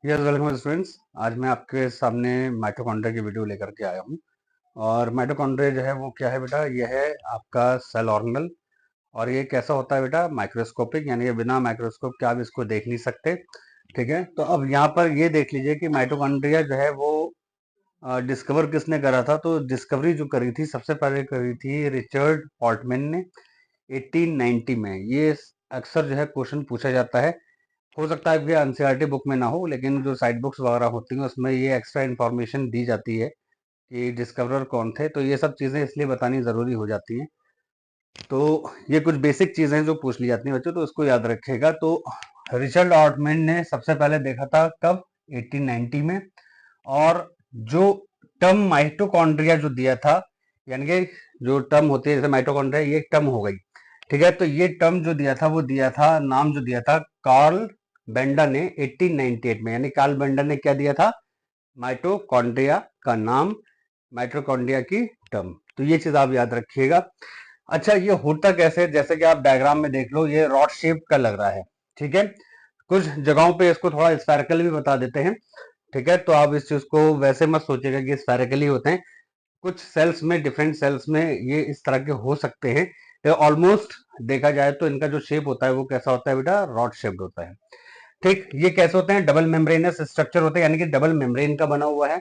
Yes welcome students. आज मैं आपके सामने माइटोकॉन्ड्रिया की वीडियो लेकर के आया हूँ। और माइटोकॉन्ड्रिया जो है वो क्या है बेटा, ये है आपका सेल ऑर्गेनल। और ये कैसा होता है बेटा, माइक्रोस्कोपिक, यानी कि बिना माइक्रोस्कोप के आप इसको देख नहीं सकते। ठीक है, तो अब यहाँ पर ये देख लीजिए कि माइटोकॉन्ड्रिया जो है वो डिस्कवर किसने करा था। तो डिस्कवरी जो करी थी, सबसे पहले करी थी रिचर्ड ऑल्टमैन ने 1890 में। ये अक्सर जो है क्वेश्चन पूछा जाता है। हो सकता है कि एनसीईआरटी बुक में ना हो, लेकिन जो साइड बुक्स वगैरह होती हैं उसमें ये एक्स्ट्रा इन्फॉर्मेशन दी जाती है कि डिस्कवरर कौन थे। तो ये सब चीज़ें इसलिए बतानी ज़रूरी हो जाती हैं। तो ये कुछ बेसिक चीज़ें जो पूछ ली जाती हैं बच्चों, तो इसको याद रखिएगा। तो रिचर्ड ऑर्टमैन ने सबसे पहले देखा था कब, 1890 में। और जो टर्म माइटोकॉन्ड्रिया जो दिया था, यानी कि जो टर्म होती है जैसे माइटोकॉन्ड्रिया, ये टर्म हो गई। ठीक है, तो ये टर्म जो दिया था वो दिया था, नाम जो दिया था कार्ल बेंडर ने 1898 में। यानी कार्ल बेंडर ने क्या दिया था, माइटोकॉन्ड्रिया का नाम, माइटोकॉन्ड्रिया की टर्म। तो ये चीज आप याद रखिएगा। अच्छा, ये होता कैसे है, जैसे कि आप डायग्राम में देख लो, ये रॉड शेप का लग रहा है। ठीक है, कुछ जगहों पे इसको थोड़ा स्फेरिकल भी बता देते हैं। ठीक है, तो आप इस चीज को वैसे मत सोचिएगा कि स्फेरिकल ही होते हैं। कुछ सेल्स में, डिफरेंट सेल्स में ये इस तरह के हो सकते हैं। ऑलमोस्ट देखा जाए तो इनका जो शेप होता है वो कैसा होता है बेटा, रॉड शेप्ड होता है। ठीक, ये कैसे होते हैं, डबल मेम्ब्रेनस स्ट्रक्चर होते हैं, यानी कि डबल मेम्ब्रेन का बना हुआ है।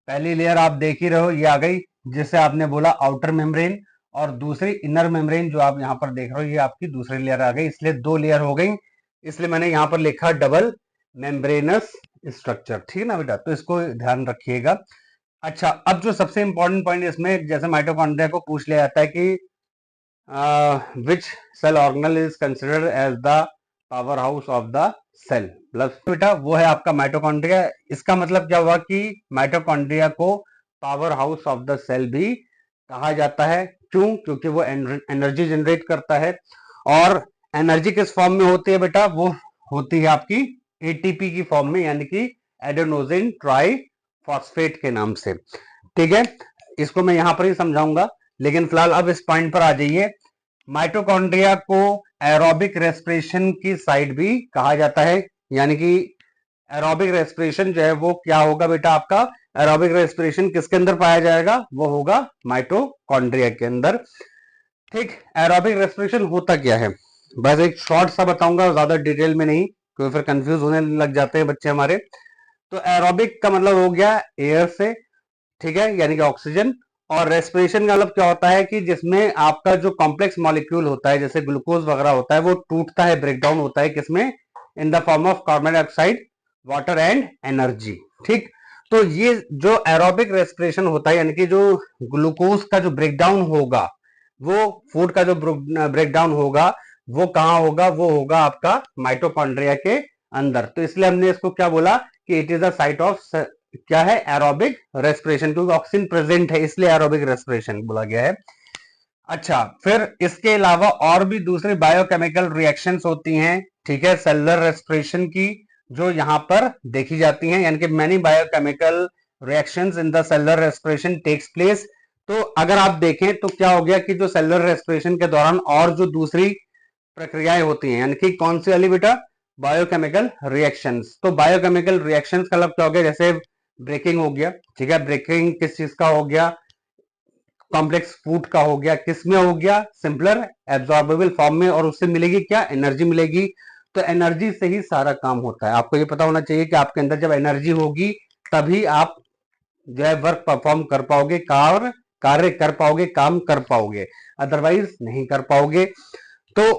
पहली लेयर आप देख ही रहे हो, ये आ गई, जिससे आपने बोला आउटर मेम्ब्रेन। और दूसरी इनर मेम्ब्रेन जो आप यहाँ पर देख रहे हो, ये आपकी दूसरी लेयर आ गई, इसलिए दो लेयर हो गई। इसलिए मैंने यहाँ पर लिखा डबल मेम्ब्रेनस स्ट्रक्चर। ठीक है ना बेटा, तो इसको ध्यान रखिएगा। अच्छा, अब जो सबसे इंपॉर्टेंट पॉइंट इसमें, जैसे माइटोकॉन्ड्रिया को पूछ लिया जाता है कि which cell organelle is considered as the power house of the cell, plus बेटा वो है आपका माइटोकॉन्ड्रिया। इसका मतलब क्या हुआ कि माइटोकॉन्ड्रिया को power house of the cell भी कहा जाता है। क्यों? क्योंकि वो एनर्जी जनरेट करता है। और एनर्जी किस फॉर्म में होती है बेटा, वो होती है आपकी एटीपी की फॉर्म में, यानी कि एडेनोसिन ट्राई फॉस्फेट के नाम से। ठीक है, इसको मैं यहां पर ही समझाऊंगा, लेकिन फिलहाल अब इस पॉइंट पर आ जाइए। माइटोकॉन्ड्रिया को एरोबिक रेस्पिरेशन की साइड भी कहा जाता है। यानी कि एरोबिक रेस्पिरेशन जो है वो क्या होगा बेटा, आपका एरोबिक रेस्पिरेशन किसके अंदर पाया जाएगा, वो होगा माइटोकॉन्ड्रिया के अंदर। ठीक, एरोबिक रेस्पिरेशन होता क्या है, बस एक शॉर्ट सा बताऊंगा, ज्यादा डिटेल में नहीं, क्योंकि फिर कंफ्यूज होने लग जाते हैं बच्चे हमारे। तो एरोबिक का मतलब हो गया एयर से, ठीक है, यानी कि ऑक्सीजन। और रेस्पिरेशन का मतलब क्या होता है कि जिसमें आपका जो कॉम्प्लेक्स मॉलिक्यूल होता है, जैसे ग्लूकोज वगैरह होता है, वो टूटता है, ब्रेकडाउन होता है, किसमें, in the form of carbon dioxide, water and energy. ठीक, तो ये जो एरोबिक रेस्पिरेशन होता है, यानी कि जो ग्लूकोज का जो ब्रेकडाउन होगा, वो फूड का जो ब्रेकडाउन होगा, वो कहाँ होगा, वो होगा आपका माइटोकॉन्ड्रिया के अंदर। तो इसलिए हमने इसको क्या बोला कि it is the site of, क्या है, एरोबिक रेस्पिरेशन, क्योंकि ऑक्सीजन प्रेजेंट है इसलिए एरोबिक रेस्पिरेशन बोला गया है। अच्छा, फिर इसके अलावा और भी दूसरी बायोकेमिकल रिएक्शंस होती हैं। ठीक है, सेलुलर रेस्पिरेशन की जो यहाँ पर देखी जाती हैं, यानी कि many biochemical reactions in the cellular respiration takes place. तो अगर आप देखें तो क्या हो गया कि जो सेलुलर रेस्पिरेशन के दौरान और जो दूसरी प्रक्रियाएं होती हैं, यानी कि कौन सी वाली बेटा, बायोकेमिकल रिएक्शंस। तो बायोकेमिकल रिएक्शंस का मतलब क्या हो गया, जैसे ब्रेकिंग हो गया। ठीक है, ब्रेकिंग किस चीज का हो गया, कॉम्प्लेक्स फूड का हो गया, किसमें हो गया, सिंपलर एब्जॉर्बेबल फॉर्म में, और उससे मिलेगी क्या, एनर्जी मिलेगी। तो एनर्जी से ही सारा काम होता है। आपको ये पता होना चाहिए कि आपके अंदर जब एनर्जी होगी तभी आप जो है वर्क परफॉर्म कर पाओगे, कार्य कर पाओगे, काम कर पाओगे, अदरवाइज नहीं कर पाओगे। तो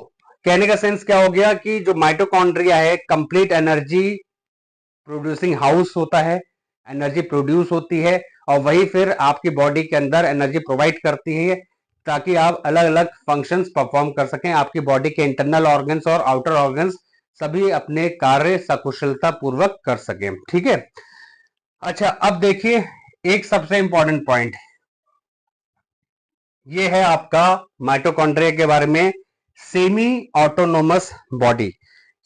कहने का सेंस क्या हो गया कि जो माइटोकॉन्ड्रिया है, कंप्लीट एनर्जी प्रोड्यूसिंग हाउस होता है, एनर्जी प्रोड्यूस होती है, और वही फिर आपकी बॉडी के अंदर एनर्जी प्रोवाइड करती है, ताकि आप अलग अलग फंक्शंस परफॉर्म कर सकें। आपकी बॉडी के इंटरनल ऑर्गन्स और आउटर ऑर्गन्स सभी अपने कार्य सकुशलता पूर्वक कर सकें। ठीक है, अच्छा अब देखिए एक सबसे इंपॉर्टेंट पॉइंट, ये है आपका माइटोकॉन्ड्रिया के बारे में, semi autonomous body.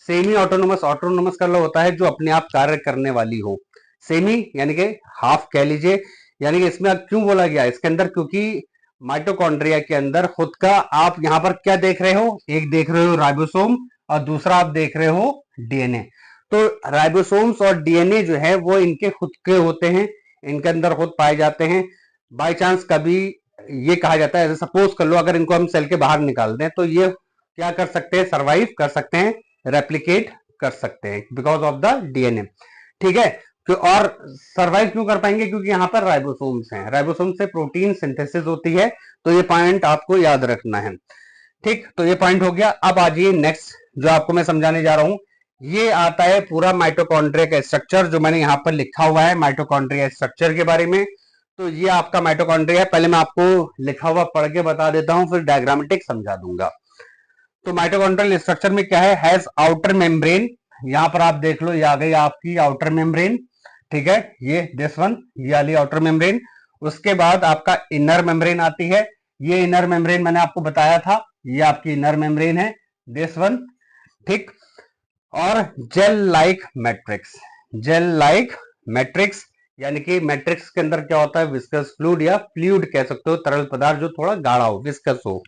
Semi autonomous, autonomous का मतलब होता है जो अपने आप कार्य करने वाली हो। सेमी यानी कि हाफ कह लीजिए। यानी कि इसमें अब क्यों बोला गया इसके अंदर, क्योंकि माइटोकॉन्ड्रिया के अंदर खुद का, आप यहां पर क्या देख रहे हो, एक देख रहे हो राइबोसोम और दूसरा आप देख रहे हो डीएनए। तो राइबोसोम्स और डीएनए जो है वो इनके खुद के होते हैं, इनके अंदर खुद पाए जाते हैं। बाय चांस कभी ये कहा जाता है, सपोज कर लो अगर इनको हम सेल के बाहर निकाल दें तो ये क्या कर सकते हैं, सर्वाइव कर सकते हैं, रेप्लिकेट कर सकते हैं बिकॉज ऑफ द डीएनए। ठीक है, और सर्वाइव क्यों कर पाएंगे, क्योंकि यहाँ पर राइबोसोम्स हैं, राइबोसोम से प्रोटीन सिंथेसिस होती है। तो ये पॉइंट आपको याद रखना है। ठीक, तो ये पॉइंट हो गया। अब आ जाइए नेक्स्ट जो आपको मैं समझाने जा रहा हूं, ये आता है पूरा माइटोकॉन्ड्रिया का स्ट्रक्चर, जो मैंने यहाँ पर लिखा हुआ है माइटोकॉन्ड्रिया स्ट्रक्चर के बारे में। तो ये आपका माइटोकॉन्ड्रिया है, पहले मैं आपको लिखा हुआ पढ़ के बता देता हूं, फिर डायग्रामेटिक समझा दूंगा। तो माइटोकॉन्ड्रियल स्ट्रक्चर में क्या है, हैज आउटर मेम्ब्रेन, यहां पर आप देख लो ये आ गई आपकी आउटर मेम्ब्रेन। ठीक है, ये दिस वन, ये वाली आउटर मेम्ब्रेन। उसके बाद आपका इनर मेम्ब्रेन आती है, ये इनर मेम्ब्रेन मैंने आपको बताया था, ये आपकी इनर मेम्ब्रेन है, दिस वन। ठीक, और gel like matrix, gel like matrix यानी कि मैट्रिक्स के अंदर क्या होता है, विस्कस फ्लूइड या फ्लूइड कह सकते हो, तरल पदार्थ जो थोड़ा गाढ़ा हो, विस्कस हो।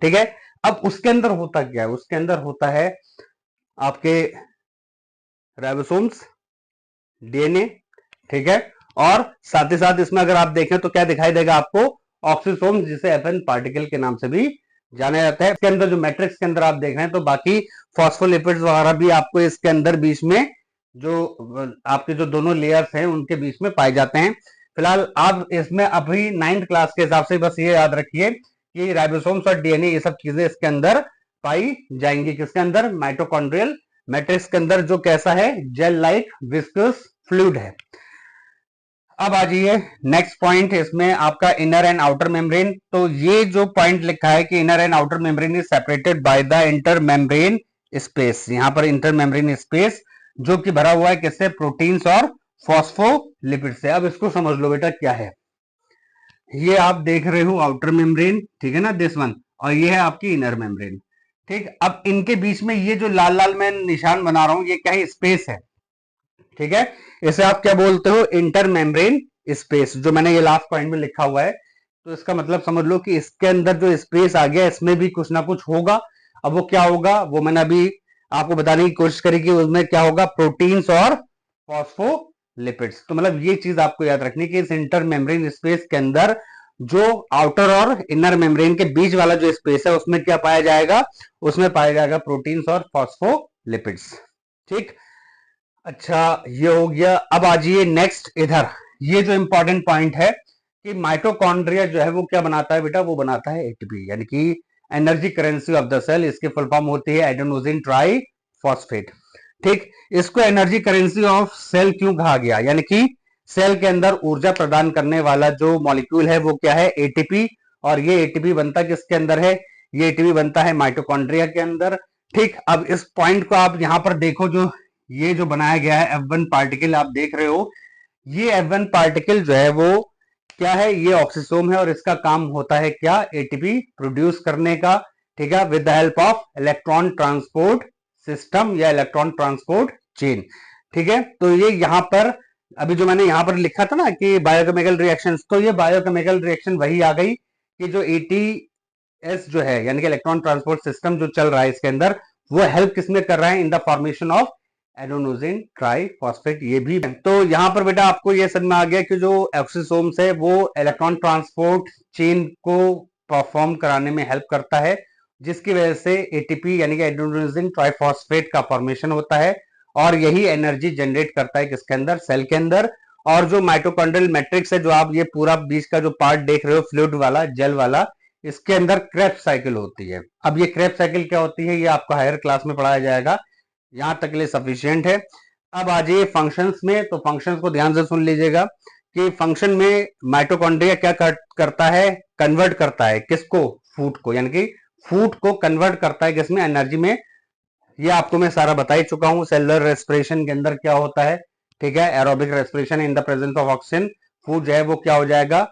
ठीक है, अब उसके अंदर होता क्या है, उसके अंदर होता है आपके राइबोसोम्स, डीएनए। ठीक है, और साथ ही साथ इसमें अगर आप देखें तो क्या दिखाई देगा आपको, ऑक्सीसोम्स, जिसे एफएन पार्टिकल के नाम से भी जाना जाता है। इसके अंदर जो मैट्रिक्स के अंदर आप देख रहे हैं, तो बाकी फॉस्फोलिपिड्स वगैरह भी आपको इसके अंदर बीच में जो आपके जो दोनों लेयर्स हैं उनके बीच में पाए जाते हैं। फिलहाल आप इसमें अभी 9th क्लास के हिसाब से बस ये याद रखिए कि राइबोसोम्स और डीएनए ये सब चीजें इसके अंदर पाई जाएंगी। किसके अंदर, माइटोकॉन्ड्रियल मैट्रिक्स के अंदर, जो कैसा है, जेल लाइक विस्कस फ्लूइड है। अब आ जाइए नेक्स्ट पॉइंट, इसमें आपका इनर एंड आउटर मेम्ब्रेन। तो ये जो पॉइंट लिखा है कि inner and outer membrane is separated by the inter membrane space, यहां पर इंटर मेम्ब्रेन स्पेस जो कि भरा हुआ है किससे, प्रोटीन्स और फॉस्फोलिपिड से। अब इसको समझ लो बेटा क्या है, ये आप देख रहे हो आउटर मेम्ब्रेन, ठीक है ना, दिस वन, और ये है आपकी इनर मेम्ब्रेन। ठीक, अब इनके बीच में ये जो लाल लाल मैं निशान बना रहा हूं, ये क्या है, स्पेस है। ठीक है, इसे आप क्या बोलते हो, इंटर मेम्ब्रेन स्पेस, जो मैंने ये लास्ट पॉइंट में लिखा हुआ है। तो इसका मतलब समझ लो कि इसके अंदर जो स्पेस आ गया, इसमें भी कुछ ना कुछ होगा। अब वो क्या होगा, वो मैंने अभी आपको बताने की कोशिश करी कि उसमें क्या होगा, प्रोटीन्स और फॉस्फोलिपिड्स। तो मतलब ये चीज आपको याद रखनी कि इस इंटर मेम्ब्रेन स्पेस के अंदर जो आउटर और इनर मेम्ब्रेन के बीच वाला जो स्पेस है, उसमें क्या पाया जाएगा, उसमें पाया जाएगा प्रोटीन्स और फॉस्फोलिपिड्स। ठीक, अच्छा ये हो गया। अब आ जाइए नेक्स्ट इधर, ये जो इंपॉर्टेंट पॉइंट है कि माइटोकॉन्ड्रिया जो है वो क्या बनाता है बेटा, वो बनाता है एटीपी, यानी कि energy currency of the cell. इसकी फुल फॉर्म होती है एडेनोसिन ट्राई फॉस्फेट। ठीक, इसको एनर्जी करेंसी ऑफ सेल क्यों कहा गया, यानी कि सेल के अंदर ऊर्जा प्रदान करने वाला जो मॉलिक्यूल है वो क्या है, एटीपी। और ये एटीपी बनता किसके अंदर है, ये एटीपी बनता है माइटोकॉन्ड्रिया के अंदर। ठीक, अब इस पॉइंट को आप यहां पर देखो, जो ये जो बनाया गया है F1 पार्टिकल आप देख रहे हो, ये F1 पार्टिकल जो है वो क्या है, ये ऑक्सीसोम है, और इसका काम होता है क्या, एटीपी प्रोड्यूस करने का। ठीक है, with the help of electron transport system या इलेक्ट्रॉन ट्रांसपोर्ट चेन। ठीक है, तो ये यहां पर अभी जो मैंने यहां पर लिखा था ना कि बायोकेमिकल रिएक्शन, तो ये बायोकेमिकल रिएक्शन वही आ गई कि जो एटीएस जो है, यानी कि इलेक्ट्रॉन ट्रांसपोर्ट सिस्टम जो चल रहा है इसके अंदर, वो हेल्प किसमें कर रहा है, in the formation of adenosine triphosphate. ये भी तो यहाँ पर बेटा आपको ये समझ में आ गया कि जो एक्सोसोम्स है वो इलेक्ट्रॉन ट्रांसपोर्ट चेन को परफॉर्म कराने में हेल्प करता है, जिसकी वजह से एटीपी यानी कि एडेनोसिन ट्राइफॉस्फेट का फॉर्मेशन होता है, और यही एनर्जी जनरेट करता है किसके अंदर, सेल के अंदर। और जो माइटोकॉन्ड्रियल मैट्रिक्स है, जो आप ये पूरा बीच का जो पार्ट देख रहे हो, फ्लूइड वाला, जेल वाला, इसके अंदर क्रेब्स साइकिल होती है। अब ये क्रेब्स साइकिल क्या होती है, ये आपको हायर क्लास में पढ़ाया जाएगा, यहां तक के लिए सफिशियंट है। अब आ जाइए फंक्शंस में, तो फंक्शंस को ध्यान से सुन लीजिएगा कि फंक्शन में माइटोकॉन्ड्रिया क्या करता है, कन्वर्ट करता है किसको, फूड को, यानी कि फूड को कन्वर्ट करता है किसमें, एनर्जी में। ये आपको मैं सारा बता ही चुका हूं। सेलुलर रेस्पिरेशन के अंदर क्या होता है, ठीक है, aerobic respiration in the presence of oxygen, food जो है वो क्या हो जाएगा,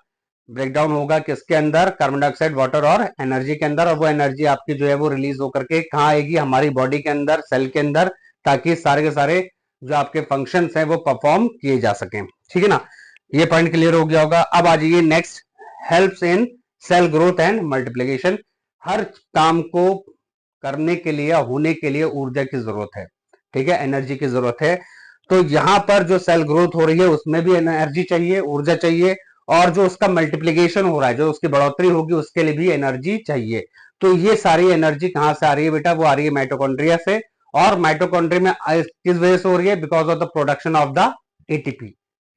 ब्रेकडाउन होगा किसके अंदर, कार्बन डाइऑक्साइड, वाटर और एनर्जी के अंदर। और वो एनर्जी आपकी जो है वो रिलीज होकर के कहाँ आएगी, हमारी बॉडी के अंदर, सेल के अंदर, ताकि सारे के सारे जो आपके फंक्शंस हैं वो परफॉर्म किए जा सकें। ठीक है ना, ये पॉइंट क्लियर हो गया होगा। अब आ जाइए next, helps in cell growth and multiplication. हर काम को करने के लिए, होने के लिए ऊर्जा की जरूरत है। ठीक है, एनर्जी की जरूरत है। तो यहाँ पर जो सेल ग्रोथ हो रही है उसमें भी एनर्जी चाहिए, ऊर्जा चाहिए, और जो उसका मल्टीप्लीकेशन हो रहा है, जो उसकी बढ़ोतरी होगी, उसके लिए भी एनर्जी चाहिए। तो ये सारी एनर्जी कहां से आ रही है बेटा? वो आ रही है माइटोकॉन्ड्रिया से। और माइटोकॉन्ड्रिया में किस वजह से हो रही है? Because of the production of the ATP.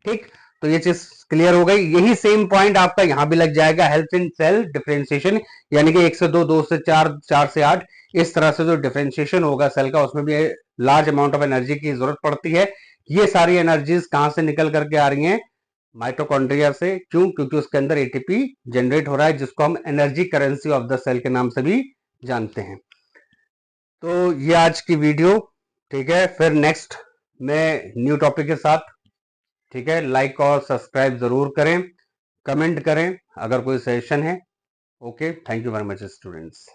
ठीक, तो ये चीज क्लियर हो गई। यही सेम पॉइंट आपका यहां भी लग जाएगा, हेल्प इन सेल डिफरेंशिएशन, यानी कि 1 से 2, 2 से 4, 4 से 8, इस तरह से जो डिफरेंशिएशन होगा सेल का, उसमें भी लार्ज अमाउंट ऑफ एनर्जी की जरूरत पड़ती है। ये सारी एनर्जीज कहां से निकल करके आ रही हैं? माइटोकॉन्ड्रिया से। क्यों? क्योंकि उसके अंदर एटीपी जनरेट हो रहा है, जिसको हम energy currency of the cell के नाम से भी जानते हैं। तो ये आज की वीडियो, ठीक है। फिर नेक्स्ट में न्यू टॉपिक के साथ, ठीक है। लाइक और सब्सक्राइब जरूर करें, कमेंट करें अगर कोई सजेशन है। Okay, thank you very much students.